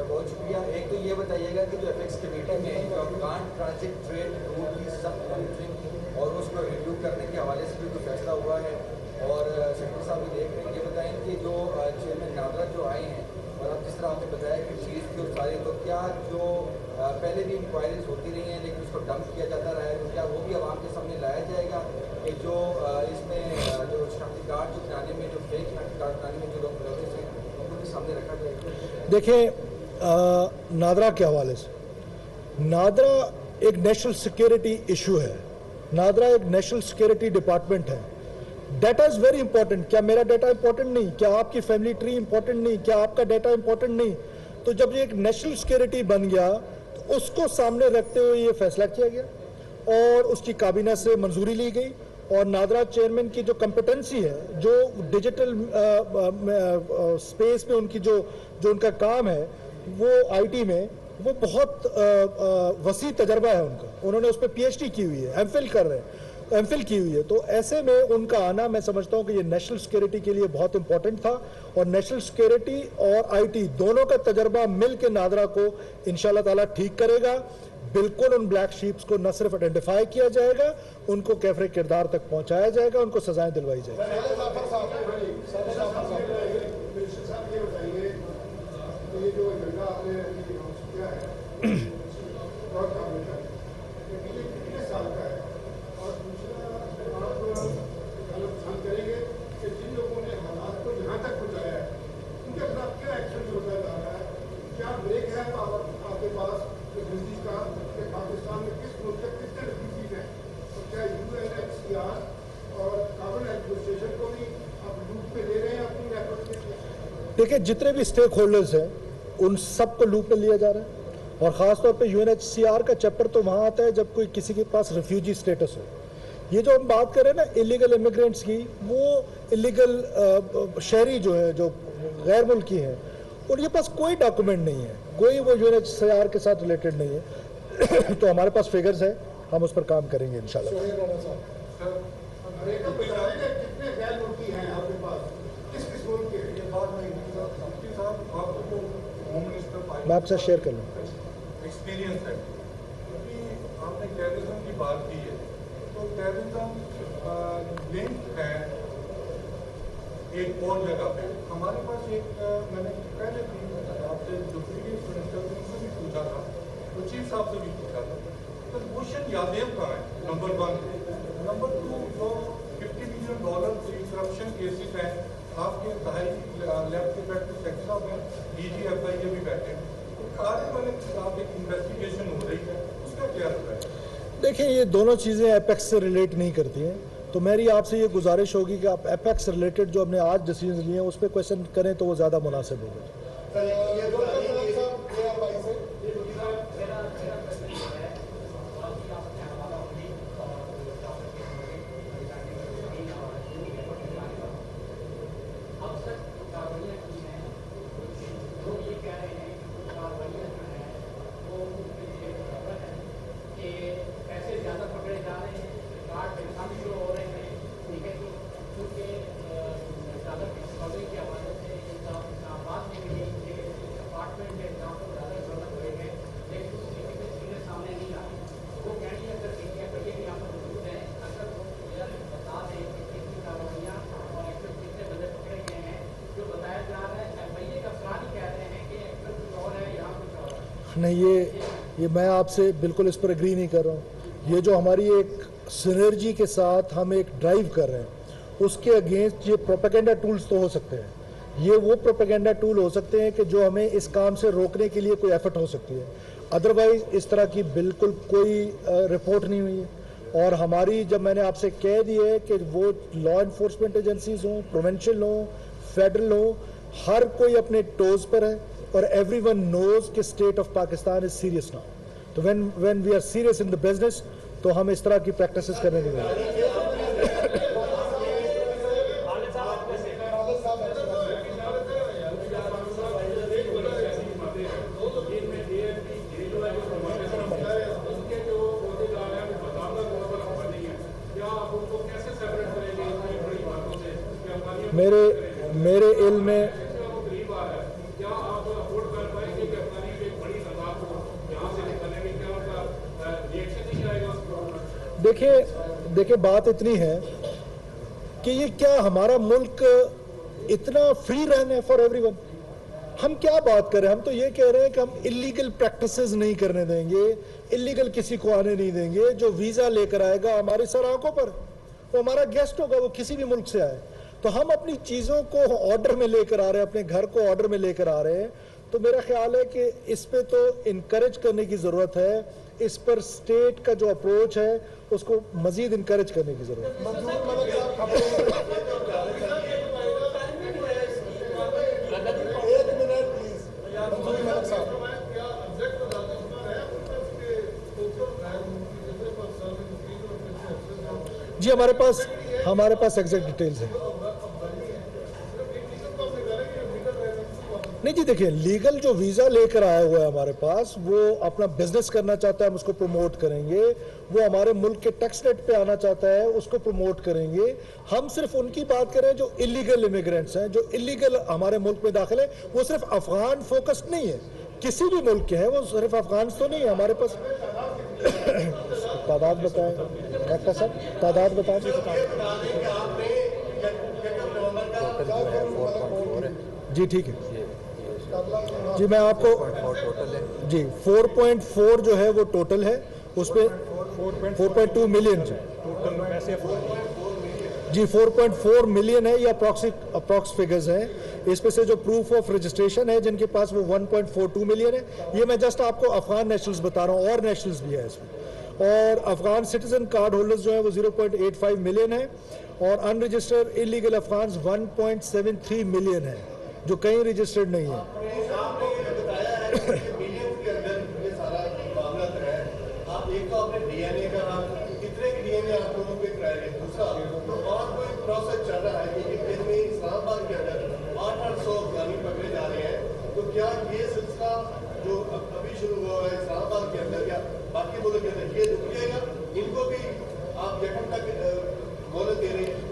بہت شکریہ. ایک تو یہ بتائیے گا کہ جو ایپیکس کمیٹی میں جو افغان ٹرانزٹ ٹریڈ روٹ کی سخت مانیٹرنگ اور اس کو ریویو کرنے کے حوالے سے بھی کوئی فیصلہ ہوا ہے؟ اور سیکرٹری صاحب بھی دیکھ رہے ہیں, یہ بتائیں کہ جو چیئرمین نادرا جو آئے ہیں اور اب جس طرح آپ نے بتایا کہ چیز کی اور ساری, تو کیا جو پہلے بھی انکوائریز ہوتی رہی ہیں لیکن اس کو ڈمپ کیا جاتا رہا ہے, تو کیا وہ بھی عوام کے سامنے لایا جائے گا کہ جو اس میں جو شناختی کارڈ جو بنانے میں, جو فیک شناختی کارڈ بنانے میں جو لوگ ملوث ہیں ان کو بھی سامنے رکھا جائے گا؟ دیکھیں, نادرا کے حوالے سے, نادرا ایک نیشنل سیکیورٹی ایشو ہے. نادرا ایک نیشنل سیکیورٹی ڈپارٹمنٹ ہے. Data is very important. کیا میرا ڈیٹا امپورٹنٹ نہیں؟ کیا آپ کی فیملی ٹری امپورٹنٹ نہیں؟ کیا آپ کا ڈیٹا امپورٹنٹ نہیں؟ تو جب یہ ایک نیشنل سیکیورٹی بن گیا تو اس کو سامنے رکھتے ہوئے یہ فیصلہ کیا گیا اور اس کی کابینہ سے منظوری لی گئی. اور نادرا چیئرمین کی جو کمپٹنسی ہے, جو ڈیجیٹل اسپیس میں ان کی جو ان کا کام ہے, وہ آئی ٹی میں, وہ بہت وسیع تجربہ ہے ان کا. انہوں نے اس پہ پی ایچ ڈی کی ہوئی ہے, ایم فل کر رہے ہیں, ایم فل کی ہوئی ہے. تو ایسے میں ان کا آنا, میں سمجھتا ہوں کہ یہ نیشنل سیکیورٹی کے لیے بہت امپورٹنٹ تھا. اور نیشنل سیکیورٹی اور آئی ٹی دونوں کا تجربہ مل کے نادرا کو انشاءاللہ تعالیٰ ٹھیک کرے گا. بالکل ان بلیک شیپس کو نہ صرف آئیڈینٹیفائی کیا جائے گا, ان کو کیفر کردار تک پہنچایا جائے گا, ان کو سزائیں دلوائی جائے گی. دیکھیں, جتنے بھی اسٹیک ہولڈرز ہیں ان سب کو لوپ میں لیا جا رہا ہے, اور خاص طور پہ U N H C R کا چیپٹر تو وہاں آتا ہے جب کوئی کسی کے پاس ریفیوجی اسٹیٹس ہو. یہ جو ہم بات کریں نا الیگل امیگرینٹس کی, وہ الیگل شہری جو ہے, جو غیر ملکی ہیں, ان کے پاس کوئی ڈاکومنٹ نہیں ہے, کوئی وہ U N H C R کے ساتھ ریلیٹڈ نہیں ہے. تو ہمارے پاس فگرز ہیں, ہم اس پر کام کریں گے انشاءاللہ. میں آپ سے شیئر کر لوں. ایکسپیرینس ہے, کیونکہ آپ نے ٹیررزم کی بات کی ہے, تو ٹیررزم لنک ہے ایک اور جگہ پہ. ہمارے پاس ایک, میں نے پہلے بھی آپ سے جو پریویس منسٹر تھے ان سے بھی پوچھا تھا, تو چیف صاحب سے بھی پوچھا تھا, تو کوشچن یادیب کا ہے نمبر 1. نمبر 2, جو $50 ملین کرپشن کیسز ہیں, آپ کے ظاہری لیفٹ کے بیٹھے سیکٹر صاحب ہیں, ڈی جی ایف آئی کے بھی بیٹھے ہیں, تو آنے والے خلاف ایک انویسٹیگیشن ہو رہی ہے, اس کا کیا ہے؟ دیکھیں, یہ دونوں چیزیں ایپیکس سے ریلیٹ نہیں کرتی ہیں, تو میری آپ سے یہ گزارش ہوگی کہ آپ ایپیکس سے ریلیٹڈ جو ہم نے آج ڈیسیژنز لیے ہیں اس پہ کویشچن کریں تو وہ زیادہ مناسب ہوگا. نہیں, یہ میں آپ سے بالکل اس پر اگری نہیں کر رہا ہوں. یہ جو ہماری ایک سنرجی کے ساتھ ہم ایک ڈرائیو کر رہے ہیں, اس کے اگینسٹ یہ پروپیگنڈا ٹولز تو ہو سکتے ہیں, یہ وہ پروپیگنڈا ٹول ہو سکتے ہیں کہ جو ہمیں اس کام سے روکنے کے لیے کوئی ایفرٹ ہو سکتی ہے. ادروائز اس طرح کی بالکل کوئی رپورٹ نہیں ہوئی ہے. اور ہماری, جب میں نے آپ سے کہہ دی ہے کہ وہ لا انفورسمنٹ ایجنسیز ہوں, پروونشل ہوں, فیڈرل ہوں, ہر کوئی اپنے ٹوز پر ہے, اور ایوری ون نوز کہ state of Pakistan is serious now. تو when we are serious in the business, تو ہم اس طرح کی پریکٹسز کرنے نہیں دیں. میرے علم میں دیکھیں بات اتنی ہے کہ یہ کیا ہمارا ملک اتنا فری رہنا ہے فار ایوری ون؟ ہم کیا بات کر رہے ہیں؟ ہم تو یہ کہہ رہے ہیں کہ ہم اللیگل پریکٹسز نہیں کرنے دیں گے, اللیگل کسی کو آنے نہیں دیں گے. جو ویزا لے کر آئے گا ہماری سر آنکھوں پر, وہ ہمارا گیسٹ ہوگا, وہ کسی بھی ملک سے آئے. تو ہم اپنی چیزوں کو آرڈر میں لے کر آ رہے ہیں, اپنے گھر کو آرڈر میں لے کر آ رہے ہیں. تو میرا خیال ہے کہ اس پہ تو انکریج کرنے کی ضرورت ہے. اس پر اسٹیٹ کا جو اپروچ ہے اس کو مزید انکریج کرنے کی ضرورت ہے. جی ہمارے پاس ایگزیکٹ ڈیٹیلز ہیں. نہیں جی دیکھیں, لیگل جو ویزا لے کر آیا ہوا ہے ہمارے پاس, وہ اپنا بزنس کرنا چاہتا ہے, ہم اس کو پروموٹ کریں گے. وہ ہمارے ملک کے ٹیکس ریٹ پہ آنا چاہتا ہے, اس کو پروموٹ کریں گے. ہم صرف ان کی بات کریں جو اللیگل امیگرینٹس ہیں, جو اللیگل ہمارے ملک میں داخل ہیں. وہ صرف افغان فوکسڈ نہیں ہے, کسی بھی ملک کے ہیں, وہ صرف افغان تو نہیں ہے. ہمارے پاس تعداد بتائیں ڈاکٹر صاحب, تعداد بتائیں. جی ٹھیک ہے جی, میں آپ کو جی 4.4 جو ہے وہ ٹوٹل ہے, اس پہ 4.2 ملین جی 4.4 ملین ہے, یہ اپروکس فگرز ہیں. اس پہ سے جو پروف آف رجسٹریشن ہے جن کے پاس وہ 1.42 ملین ہے. یہ میں جسٹ آپ کو افغان نیشنلز بتا رہا ہوں, اور نیشنلز بھی ہے اس میں. اور افغان سٹیزن کارڈ ہولڈرز جو ہیں وہ 0.85 ملین ہے, اور ان رجسٹرڈ انلیگل افغانز 1.73 ملین ہے جو کہیں رجسٹرڈ نہیں ہے.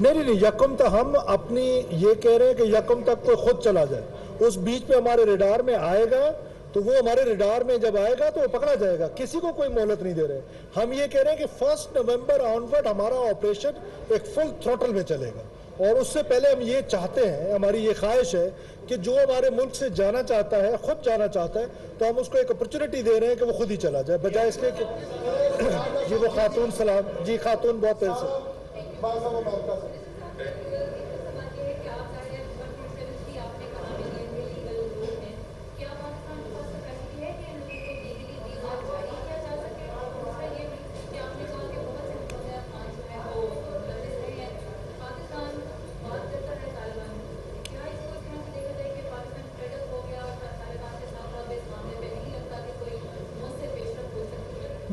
نہیں, یکم تک ہم اپنی یہ کہہ رہے ہیں کہ یکم تک کوئی خود چلا جائے. اس بیچ پہ ہمارے ریڈار میں آئے گا تو وہ ہمارے ریڈار میں جب آئے گا تو وہ پکڑا جائے گا. کسی کو کوئی مہلت نہیں دے رہے. ہم یہ کہہ رہے ہیں کہ 1 نومبر آنورڈ ہمارا آپریشن ایک فل تھروٹل میں چلے گا. اور اس سے پہلے ہم یہ چاہتے ہیں, ہماری یہ خواہش ہے کہ جو ہمارے ملک سے جانا چاہتا ہے, خود جانا چاہتا ہے, تو ہم اس کو ایک اپرچونٹی دے رہے ہیں کہ وہ خود ہی چلا جائے, بجائے اس کے کہ جی وہ خاتون سلام. جی خاتون بہت دیر سے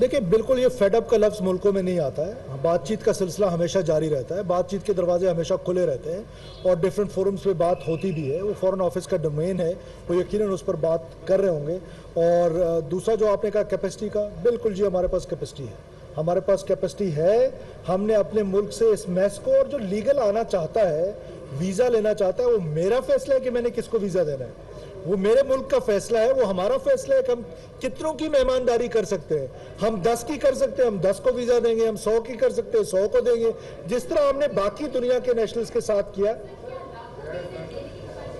دیکھیں, بالکل یہ فیڈ اپ کا لفظ ملکوں میں نہیں آتا ہے. بات چیت کا سلسلہ ہمیشہ جاری رہتا ہے, بات چیت کے دروازے ہمیشہ کھلے رہتے ہیں, اور ڈیفرنٹ فورمز پہ بات ہوتی بھی ہے. وہ فورن آفس کا ڈومین ہے, وہ یقیناً اس پر بات کر رہے ہوں گے. اور دوسرا جو آپ نے کہا کیپیسٹی کا, بالکل جی ہمارے پاس کیپیسٹی ہے, ہمارے پاس کیپیسٹی ہے. ہم نے اپنے ملک سے اس میس کو, اور جو لیگل آنا چاہتا ہے, ویزا لینا چاہتا ہے, وہ میرا فیصلہ ہے کہ میں نے کس کو ویزا دینا ہے. وہ میرے ملک کا فیصلہ ہے, وہ ہمارا فیصلہ ہے کہ ہم کتنوں کی مہمانداری کر سکتے ہیں. ہم 10 کی کر سکتے ہیں, ہم 10 کو ویزا دیں گے. ہم 100 کی کر سکتے ہیں, 100 کو دیں گے, جس طرح ہم نے باقی دنیا کے نیشنلز کے ساتھ کیا.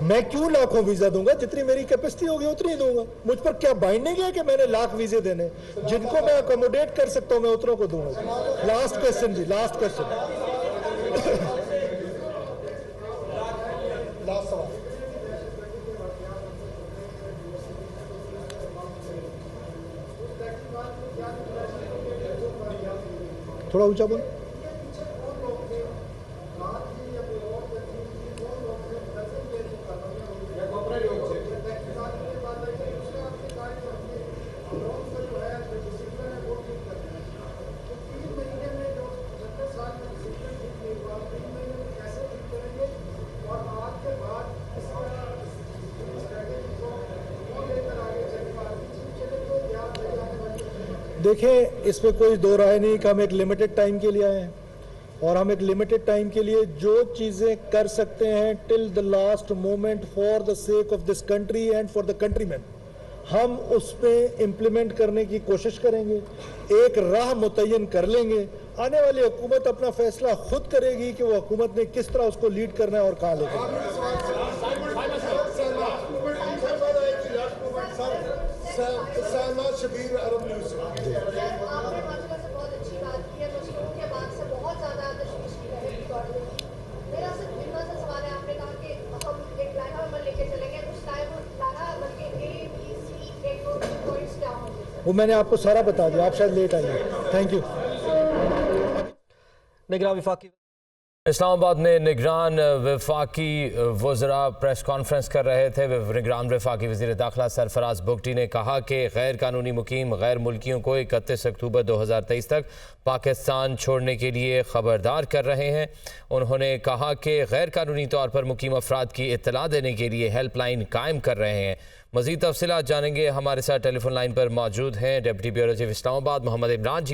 میں کیوں لاکھوں ویزا دوں گا؟ جتنی میری کیپیسٹی ہوگی اتنی دوں گا. مجھ پر کیا بائنڈنگ ہے کہ میں نے لاکھ ویزے دینے؟ جن کو میں اکوموڈیٹ کر سکتا ہوں میں اتنوں کو دوں گا. لاسٹ کوسچن جی, لاسٹ کوسچن. تھوڑا اونچا بول. دیکھیں, اس پہ کوئی دو رائے نہیں کہ ہم ایک لمیٹڈ ٹائم کے لیے آئے ہیں, اور ہم ایک لمیٹڈ ٹائم کے لیے جو چیزیں کر سکتے ہیں till the last moment for the sake of this country and for the countrymen, ہم اس پہ امپلیمنٹ کرنے کی کوشش کریں گے, ایک راہ متعین کر لیں گے. آنے والی حکومت اپنا فیصلہ خود کرے گی کہ وہ حکومت نے کس طرح اس کو لیڈ کرنا ہے اور کہاں لے کے شبیر عرب نیوز. آپ نے ماشاءاللہ سے بہت اچھی بات کی ہے, مشکل کے بعد سے بہت زیادہ تشویش کی ہے میرا صرف اتنا سا سوال ہے. آپ نے کہا کہ ہم ایک لائحہ عمل لے کے چلیں گے, کچھ لائحہ عمل کے A, B, C ایک دو پوائنٹس کیا ہوں گے؟ وہ میں نے آپ کو سارا بتا دیا, آپ شاید لیٹ آئیے. Thank you. نگران وفاقی اسلام آباد میں نگران وفاقی وزراء پریس کانفرنس کر رہے تھے. نگران وفاقی وزیر داخلہ سرفراز بگٹی نے کہا کہ غیر قانونی مقیم غیر ملکیوں کو 31 اکتوبر 2023 تک پاکستان چھوڑنے کے لیے خبردار کر رہے ہیں. انہوں نے کہا کہ غیر قانونی طور پر مقیم افراد کی اطلاع دینے کے لیے ہیلپ لائن قائم کر رہے ہیں. مزید تفصیلات جانیں گے. ہمارے ساتھ ٹیلی فون لائن پر موجود ہیں ڈپٹی بیورو چیف اسلام آباد محمد عمران.